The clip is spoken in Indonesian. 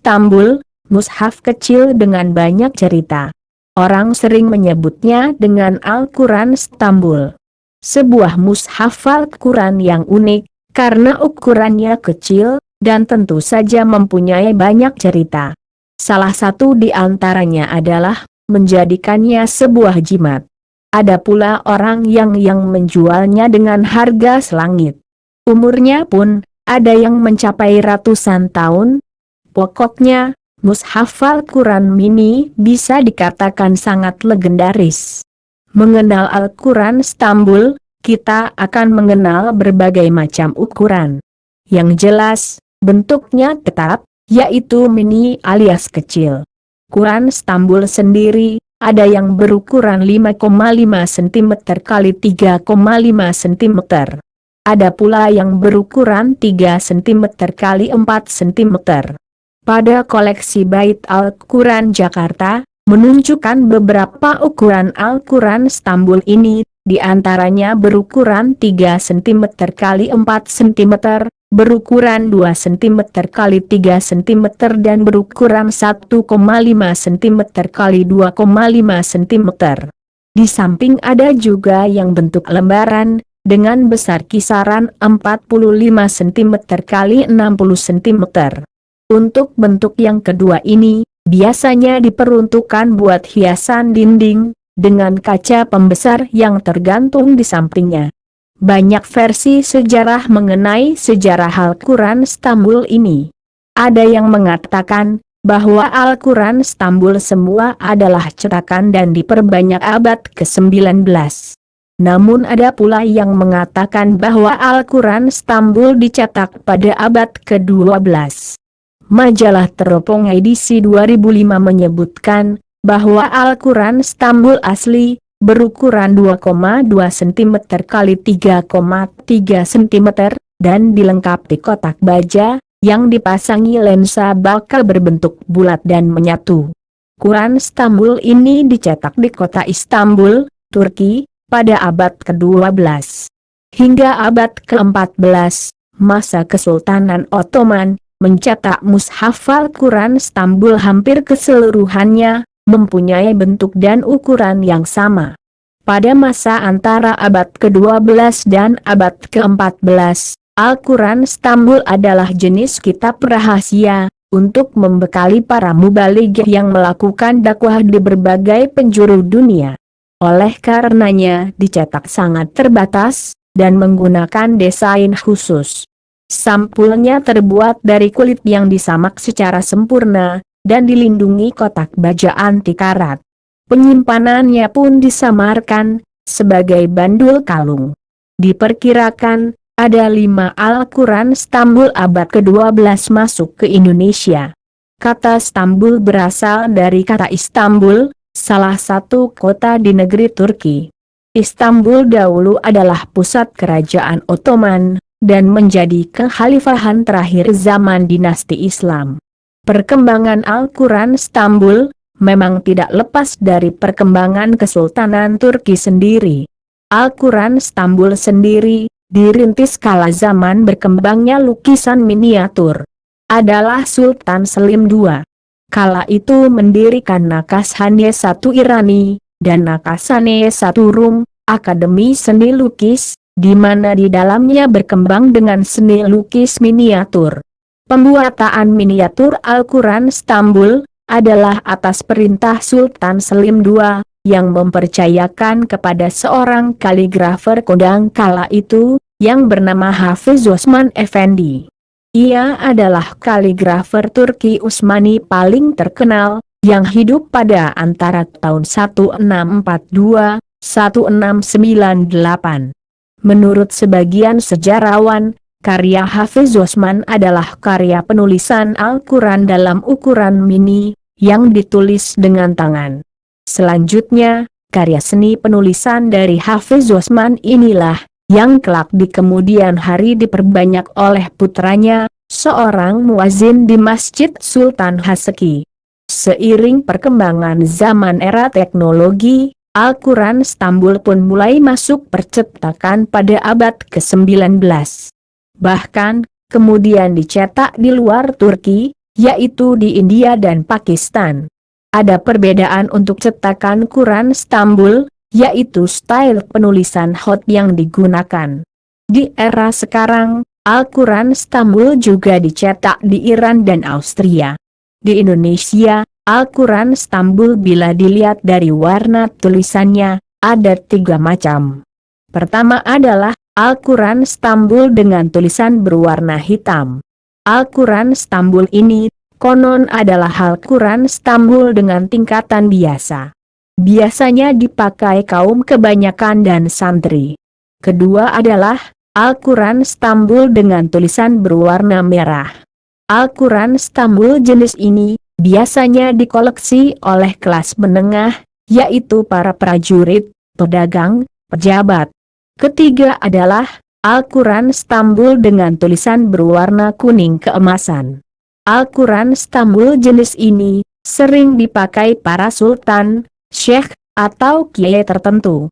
Istanbul, mushaf kecil dengan banyak cerita. Orang sering menyebutnya dengan Al-Quran Istanbul. Sebuah mushaf Al-Quran yang unik, karena ukurannya kecil, dan tentu saja mempunyai banyak cerita. Salah satu di antaranya adalah menjadikannya sebuah jimat. Ada pula orang yang menjualnya dengan harga selangit. Umurnya pun ada yang mencapai ratusan tahun. Pokoknya, mushaf Al-Quran mini bisa dikatakan sangat legendaris. Mengenal Al-Quran Istanbul, kita akan mengenal berbagai macam ukuran. Yang jelas, bentuknya tetap, yaitu mini alias kecil. Quran Istanbul sendiri, ada yang berukuran 5,5 cm kali 3,5 cm. Ada pula yang berukuran 3 cm kali 4 cm. Pada koleksi Bait Al-Quran Jakarta, menunjukkan beberapa ukuran Al-Quran Istanbul ini, di antaranya berukuran 3 cm kali 4 cm, berukuran 2 cm kali 3 cm dan berukuran 1,5 cm kali 2,5 cm. Di samping ada juga yang bentuk lembaran, dengan besar kisaran 45 cm kali 60 cm. Untuk bentuk yang kedua ini, biasanya diperuntukkan buat hiasan dinding, dengan kaca pembesar yang tergantung di sampingnya. Banyak versi sejarah mengenai sejarah Al-Quran Istanbul ini. Ada yang mengatakan bahwa Al-Quran Istanbul semua adalah cetakan dan diperbanyak abad ke-19. Namun ada pula yang mengatakan bahwa Al-Quran Istanbul dicetak pada abad ke-12. Majalah Teropong edisi 2005 menyebutkan bahwa Al-Quran Istanbul asli berukuran 2,2 cm kali 3,3 cm, dan dilengkapi kotak baja, yang dipasangi lensa bakal berbentuk bulat dan menyatu. Quran Istanbul ini dicetak di kota Istanbul, Turki, pada abad ke-12. Hingga abad ke-14, masa Kesultanan Ottoman, mencetak mushaf Al-Quran Istanbul hampir keseluruhannya, mempunyai bentuk dan ukuran yang sama. Pada masa antara abad ke-12 dan abad ke-14, Al-Quran Istanbul adalah jenis kitab rahasia, untuk membekali para mubaligh yang melakukan dakwah di berbagai penjuru dunia. Oleh karenanya dicetak sangat terbatas, dan menggunakan desain khusus. Sampulnya terbuat dari kulit yang disamak secara sempurna, dan dilindungi kotak baja anti karat. Penyimpanannya pun disamarkan, sebagai bandul kalung. Diperkirakan, ada 5 Al-Quran Istanbul abad ke-12 masuk ke Indonesia. Kata Istanbul berasal dari kata Istanbul, salah satu kota di negeri Turki. Istanbul dahulu adalah pusat kerajaan Ottoman, dan menjadi kekhalifahan terakhir zaman dinasti Islam. Perkembangan Al-Quran Istanbul memang tidak lepas dari perkembangan Kesultanan Turki sendiri. Al-Quran Istanbul sendiri dirintis kala zaman berkembangnya lukisan miniatur. Adalah Sultan Selim II. Kala itu mendirikan Nakashane I Irani dan Nakashane I Rum, Akademi Seni Lukis, di mana di dalamnya berkembang dengan seni lukis miniatur. Pembuatan miniatur Al-Quran Istanbul adalah atas perintah Sultan Selim II, yang mempercayakan kepada seorang kaligrafer kondang kala itu, yang bernama Hafiz Osman Effendi. Ia adalah kaligrafer Turki Utsmani paling terkenal, yang hidup pada antara tahun 1642-1698. Menurut sebagian sejarawan, karya Hafiz Osman adalah karya penulisan Al-Quran dalam ukuran mini, yang ditulis dengan tangan. Selanjutnya, karya seni penulisan dari Hafiz Osman inilah, yang kelak di kemudian hari diperbanyak oleh putranya, seorang muazin di Masjid Sultan Haseki. Seiring perkembangan zaman era teknologi, Al-Quran Istanbul pun mulai masuk percetakan pada abad ke-19. Bahkan, kemudian dicetak di luar Turki, yaitu di India dan Pakistan. Ada perbedaan untuk cetakan Quran Stambul, yaitu style penulisan hot yang digunakan. Di era sekarang, Al-Quran Stambul juga dicetak di Iran dan Austria. Di Indonesia, Al-Quran Stambul bila dilihat dari warna tulisannya, ada 3 macam. Pertama adalah Al-Quran Stambul dengan tulisan berwarna hitam. Al-Quran Stambul ini, konon adalah Al-Quran Stambul dengan tingkatan biasa. Biasanya dipakai kaum kebanyakan dan santri. Kedua adalah Al-Quran Stambul dengan tulisan berwarna merah. Al-Quran Stambul jenis ini biasanya dikoleksi oleh kelas menengah, yaitu para prajurit, pedagang, pejabat. Ketiga adalah Al-Quran Stambul dengan tulisan berwarna kuning keemasan. Al-Quran Stambul jenis ini sering dipakai para sultan, syekh, atau kiai tertentu.